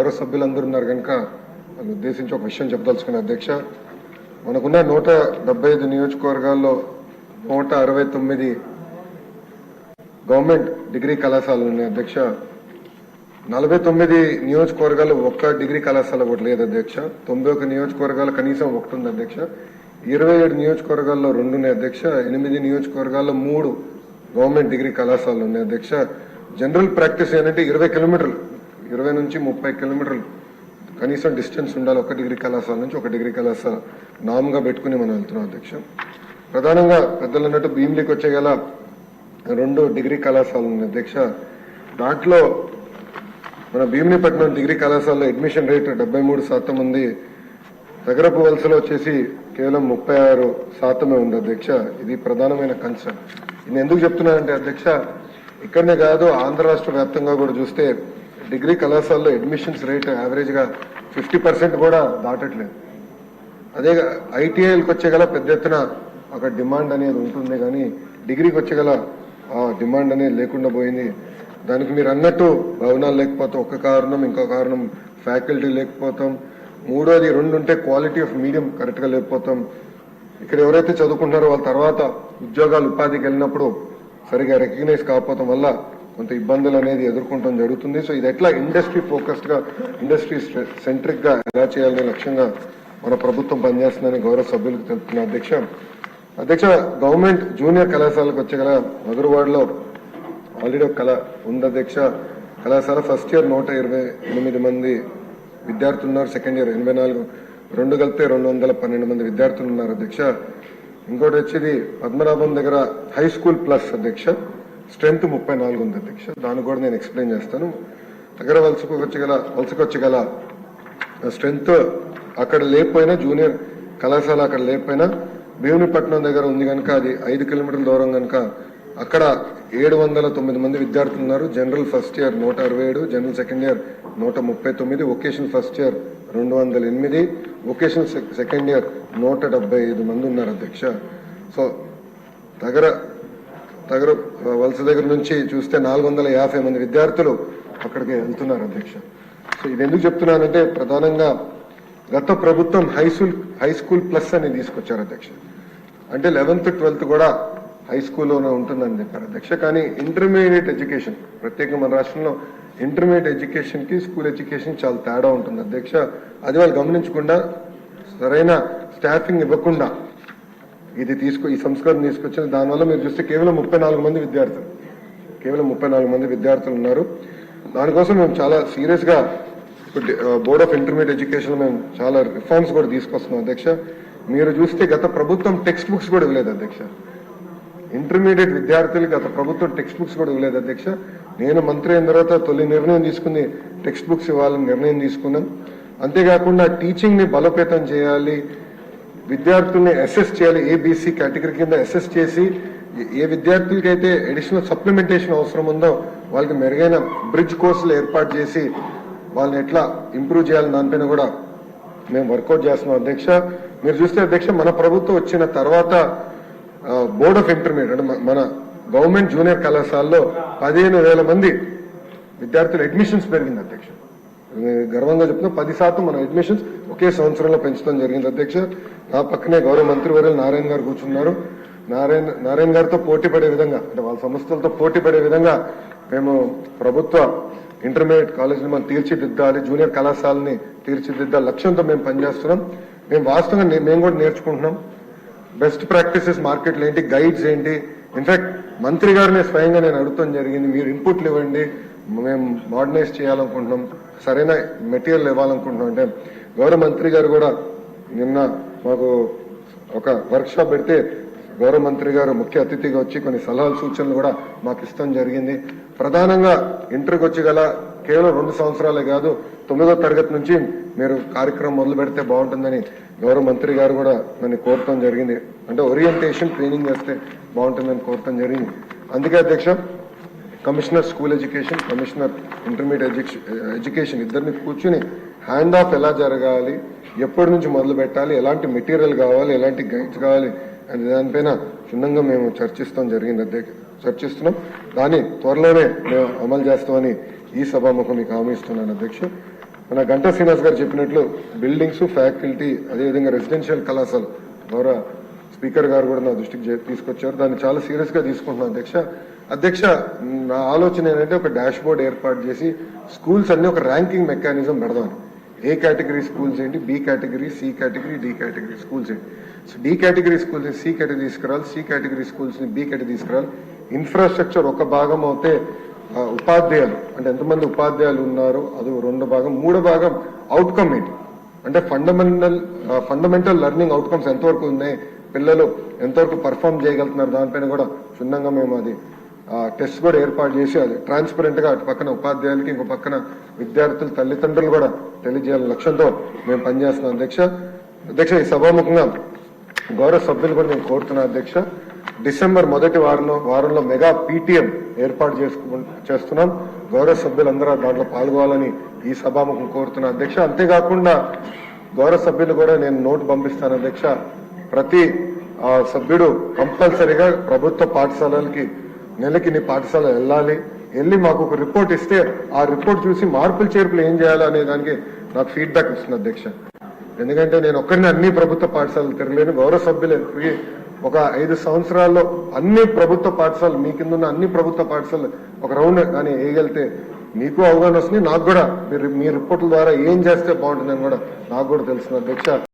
గౌరవ సభ్యులందరూ ఉన్నారు కనుక వాళ్ళు ఉద్దేశించి ఒక విషయం చెప్పదలుచుకున్న అధ్యక్ష, మనకున్న 175 నియోజకవర్గాల్లో 169 గవర్నమెంట్ డిగ్రీ కళాశాలలు ఉన్నాయి అధ్యక్ష. 49 నియోజకవర్గాలు ఒక్క డిగ్రీ కళాశాల ఒకటి లేదు అధ్యక్ష. 91 నియోజకవర్గాలు కనీసం ఒకటి ఉంది అధ్యక్ష. 27 నియోజకవర్గాల్లో 2 ఉన్నాయి అధ్యక్ష. 8 నియోజకవర్గాల్లో 3 గవర్నమెంట్ డిగ్రీ కళాశాలలు ఉన్నాయి అధ్యక్ష. జనరల్ ప్రాక్టీస్ ఏంటంటే 20 కిలోమీటర్లు, 20 నుంచి 30 కిలోమీటర్లు కనీసం డిస్టెన్స్ ఉండాలి ఒక డిగ్రీ కళాశాల నుంచి ఒక డిగ్రీ కళాశాల నామ్గా పెట్టుకుని మనం వెళ్తున్నాం అధ్యక్ష. ప్రధానంగా పెద్దలు అన్నట్టు భీమిలీకి వచ్చే గల 2 డిగ్రీ కళాశాలలు ఉన్నాయి అధ్యక్ష. దాంట్లో మన భీమిలీపట్నం డిగ్రీ కళాశాలలో అడ్మిషన్ రేట్ 73% ఉంది. నగరపు వలసలో వచ్చేసి కేవలం 36% ఉంది అధ్యక్ష. ఇది ప్రధానమైన కన్సర్న్. నేను ఎందుకు చెప్తున్నానంటే అధ్యక్ష, ఇక్కడనే కాదు ఆంధ్ర రాష్ట్ర వ్యాప్తంగా కూడా చూస్తే డిగ్రీ కళాశాలలో అడ్మిషన్స్ రేట్ యావరేజ్ గా 50% కూడా దాటట్లేదు. అదే ఐటీఐలకు వచ్చే గల పెద్ద ఎత్తున అక్కడ డిమాండ్ అనేది ఉంటుంది, కానీ డిగ్రీకి వచ్చే గల డిమాండ్ అనేది లేకుండా పోయింది. దానికి మీరు అన్నట్టు భవనాలు లేకపోతే ఒక కారణం, ఇంకో కారణం ఫ్యాకల్టీ లేకపోతాం, మూడోది 2 ఉంటే క్వాలిటీ ఆఫ్ మీడియం కరెక్ట్ గా లేకపోతాం. ఇక్కడ ఎవరైతే చదువుకుంటున్నారో వాళ్ళ తర్వాత ఉద్యోగాలు ఉపాధికి వెళ్ళినప్పుడు సరిగా రికగ్నైజ్ కాకపోవడం వల్ల కొంత ఇబ్బందులు అనేది ఎదుర్కొంటాం జరుగుతుంది. సో ఇది ఎట్లా ఇండస్ట్రీ ఫోకస్డ్ గా, ఇండస్ట్రీ సెంట్రిక్ గా ఎలా చేయాలనే లక్ష్యంగా మన ప్రభుత్వం పనిచేస్తుందని గౌరవ సభ్యులకు తెలుపుతున్న అధ్యక్ష. గవర్నమెంట్ జూనియర్ కళాశాలకు వచ్చే గల మధురవాడలో ఆల్రెడీ ఒక కళ ఉంది అధ్యక్ష. కళాశాల ఫస్ట్ ఇయర్ 128 మంది విద్యార్థులు ఉన్నారు. సెకండ్ ఇయర్ 84, 2 కలిపితే 212 మంది విద్యార్థులు ఉన్నారు అధ్యక్ష. ఇంకోటి వచ్చేది పద్మనాభం దగ్గర హై స్కూల్ ప్లస్ అధ్యక్ష, స్ట్రెంత్ 34 ఉంది అధ్యక్ష. దాన్ని కూడా నేను ఎక్స్ప్లెయిన్ చేస్తాను. దగ్గర వలసకొచ్చగల స్ట్రెంత్ అక్కడ లేకపోయినా, జూనియర్ కళాశాల అక్కడ లేకపోయినా భీమునిపట్నం దగ్గర ఉంది కనుక అది 5 కిలోమీటర్ల దూరం కనుక అక్కడ 709 మంది విద్యార్థులు ఉన్నారు. General first year 167, general second year 139, vocational first year 208, vocational second year 175 మంది ఉన్నారు అధ్యక్ష. సో దగ్గర వలస దగ్గర నుంచి చూస్తే 450 మంది విద్యార్థులు అక్కడికి వెళ్తున్నారు అధ్యక్ష. సో ఇది ఎందుకు చెప్తున్నానంటే, ప్రధానంగా గత ప్రభుత్వం హై స్కూల్ ప్లస్ అని తీసుకొచ్చారు అధ్యక్ష. అంటే 11th, 12th కూడా హై స్కూల్లోనే ఉంటుందని చెప్పారు అధ్యక్ష. కానీ ఇంటర్మీడియట్ ఎడ్యుకేషన్, ప్రత్యేకంగా మన రాష్ట్రంలో ఇంటర్మీడియట్ ఎడ్యుకేషన్ కి స్కూల్ ఎడ్యుకేషన్ చాలా తేడా ఉంటుంది అధ్యక్ష. అది వాళ్ళు గమనించకుండా, సరైన స్టాఫింగ్ ఇవ్వకుండా ఈ సంస్కరణ తీసుకొచ్చిన దానివల్ల మీరు చూస్తే కేవలం 34 మంది విద్యార్థులు ఉన్నారు. దానికోసం మేము చాలా సీరియస్ గా బోర్డ్ ఆఫ్ ఇంటర్మీడియట్ ఎడ్యుకేషన్ మేము చాలా రిఫార్మ్స్ కూడా తీసుకొస్తున్నాం అధ్యక్ష. మీరు చూస్తే గత ప్రభుత్వం టెక్స్ట్ బుక్స్ కూడా ఇవ్వలేదు అధ్యక్ష. ఇంటర్మీడియట్ విద్యార్థులు గత ప్రభుత్వం టెక్స్ట్ బుక్స్ కూడా ఇవ్వలేదు అధ్యక్ష. నేను మంత్రి అయిన తర్వాత తొలి నిర్ణయం తీసుకుంది టెక్స్ట్ బుక్స్ ఇవ్వాలని నిర్ణయం తీసుకున్నాం. అంతేకాకుండా టీచింగ్ ని బలోపేతం చేయాలి, విద్యార్థుల్ని అసెస్ చేయాలి, ఏబిసి కేటగిరీ కింద అసెస్ చేసి ఏ విద్యార్థులకైతే అడిషనల్ సప్లిమెంటేషన్ అవసరం ఉందో వాళ్ళకి మెరుగైన బ్రిడ్జ్ కోర్సులు ఏర్పాటు చేసి వాళ్ళని ఎట్లా ఇంప్రూవ్ చేయాలని దానిపైన కూడా మేము వర్కౌట్ చేస్తున్నాం అధ్యక్ష. మీరు చూస్తే అధ్యక్ష, మన ప్రభుత్వం వచ్చిన తర్వాత బోర్డ్ ఆఫ్ ఇంటర్మీడియట్ అంటే మన గవర్నమెంట్ జూనియర్ కళాశాలలో 15,000 మంది విద్యార్థుల అడ్మిషన్స్ పెరిగింది అధ్యక్ష. గర్వంగా చెప్తున్నా, 10% మన అడ్మిషన్స్ ఒకే సంవత్సరంలో పెంచడం జరిగింది అధ్యక్ష. నా పక్కనే గౌరవ మంత్రివర్యులు నారాయణ గారు కూర్చున్నారు. నారాయణ గారితో పోటీ పడే విధంగా, అంటే వాళ్ళ సంస్థలతో పోటీ పడే విధంగా మేము ప్రభుత్వ ఇంటర్మీడియట్ కాలేజీని మనం తీర్చిదిద్దాలి, జూనియర్ కళాశాలని తీర్చిదిద్దాలి లక్ష్యంతో మేము పనిచేస్తున్నాం. మేము వాస్తవంగా మేము కూడా నేర్చుకుంటున్నాం. బెస్ట్ ప్రాక్టీసెస్ మార్కెట్లు ఏంటి, గైడ్స్ ఏంటి. ఇన్ఫాక్ట్ మంత్రి గారిని స్వయంగా నేను అడుగుతాం జరిగింది, మీరు ఇన్పుట్లు ఇవ్వండి, మేము మోడర్నైజ్ చేయాలనుకుంటున్నాం, సరైన మెటీరియల్ ఇవ్వాలనుకుంటున్నాం. అంటే గౌరవ మంత్రి గారు కూడా నిన్న మాకు ఒక వర్క్ షాప్ పెడితే గౌరవ మంత్రి గారు ముఖ్య అతిథిగా వచ్చి కొన్ని సలహాలు సూచనలు కూడా మాకు ఇష్టం జరిగింది. ప్రధానంగా ఇంటర్కి వచ్చి గల కేవలం 2 సంవత్సరాలే కాదు, 9వ తరగతి నుంచి మీరు కార్యక్రమం మొదలు పెడితే బాగుంటుందని గౌరవ మంత్రి గారు కూడా నన్ను కోరటం జరిగింది. అంటే ఓరియంటేషన్ ట్రైనింగ్ చేస్తే బాగుంటుందని కోరటం జరిగింది. అందుకే అధ్యక్ష, commissioner school education, commissioner intermediate education ఇద్దరిని కూర్చుని హ్యాండ్ ఆఫ్ ఎలా జరగాలి, ఎప్పటి నుంచి మొదలు పెట్టాలి, ఎలాంటి మెటీరియల్ కావాలి, ఎలాంటి గైడ్స్ కావాలి అని దానిపైన క్షుణ్ణంగా మేము చర్చిస్తున్నాం. దాన్ని త్వరలోనే మేము అమలు చేస్తామని ఈ సభాముఖం మీకు హామీ ఇస్తున్నాను అధ్యక్ష. మన గంటా శ్రీనివాస్ గారు చెప్పినట్లు బిల్డింగ్స్, ఫ్యాకల్టీ, అదేవిధంగా రెసిడెన్షియల్ కళాశాల ద్వారా స్పీకర్ గారు కూడా నా దృష్టికి తీసుకొచ్చారు. దాన్ని చాలా సీరియస్ గా తీసుకుంటున్నాను అధ్యక్ష. నా ఆలోచన ఏంటంటే ఒక డాష్ బోర్డ్ ఏర్పాటు చేసి స్కూల్స్ అన్ని ఒక ర్యాంకింగ్ మెకానిజం పెడదాం. ఏ కేటగిరీ స్కూల్స్ ఏంటి, B category, C category, D category schools ఏంటి. సో డి కేటగిరీ స్కూల్స్ ని సి కేటగిరీ తీసుకురావాలి, సి కేటగిరీ స్కూల్స్ ని బి కేటగిరీ తీసుకురావాలి. ఇన్ఫ్రాస్ట్రక్చర్ ఒక భాగం అవుతే ఉపాధ్యాయులు అంటే ఎంతమంది ఉపాధ్యాయులు ఉన్నారో అది 2 భాగం, 3 భాగం అవుట్కమ్ ఏంటి అంటే ఫండమెంటల్ లెర్నింగ్ అవుట్కమ్స్ ఎంతవరకు ఉన్నాయి, పిల్లలు ఎంతవరకు పర్ఫామ్ చేయగలుగుతున్నారు, దానిపైన కూడా క్షుణ్ణంగా మేము అది టెస్ట్ కూడా ఏర్పాటు చేసి అది ట్రాన్స్పరెంట్ గా అటు పక్కన ఉపాధ్యాయులకి, ఇంకో పక్కన విద్యార్థులు తల్లిదండ్రులు కూడా తెలియజేయాలని లక్ష్యంతో మేము పనిచేస్తున్నాం అధ్యక్ష. ఈ సభాముఖంగా గౌరవ సభ్యులు కూడా నేను కోరుతున్నాను అధ్యక్ష. డిసెంబర్ మొదటి వారంలో మెగా పీటీఎం ఏర్పాటు చేస్తున్నాం. గౌరవ సభ్యులందరూ దాంట్లో పాల్గొవాలని ఈ సభాముఖం కోరుతున్నా అధ్యక్ష. అంతేకాకుండా గౌరవ సభ్యులు కూడా నేను నోటు పంపిస్తాను అధ్యక్ష. ప్రతి సభ్యుడు కంపల్సరీగా ప్రభుత్వ పాఠశాలలకి నెలకి నీ పాఠశాల వెళ్ళి మాకు ఒక రిపోర్ట్ ఇస్తే ఆ రిపోర్ట్ చూసి మార్పులు చేర్పులు ఏం చేయాలో అనే దానికి నాకు ఫీడ్బ్యాక్ ఇస్తుంది అధ్యక్ష. ఎందుకంటే నేను ఒక్కరిని అన్ని ప్రభుత్వ పాఠశాలలు తిరగలేను. గౌరవ సభ్యులు ఒక 5 సంవత్సరాల్లో అన్ని ప్రభుత్వ పాఠశాలలు మీ కింద ఉన్న అన్ని ప్రభుత్వ పాఠశాలలు ఒక రౌండ్ కానీ వేయగలితే మీకు అవగాహన వస్తుంది, నాకు కూడా మీ రిపోర్టుల ద్వారా ఏం చేస్తే బాగుంటుందని కూడా నాకు కూడా తెలుస్తుంది అధ్యక్ష.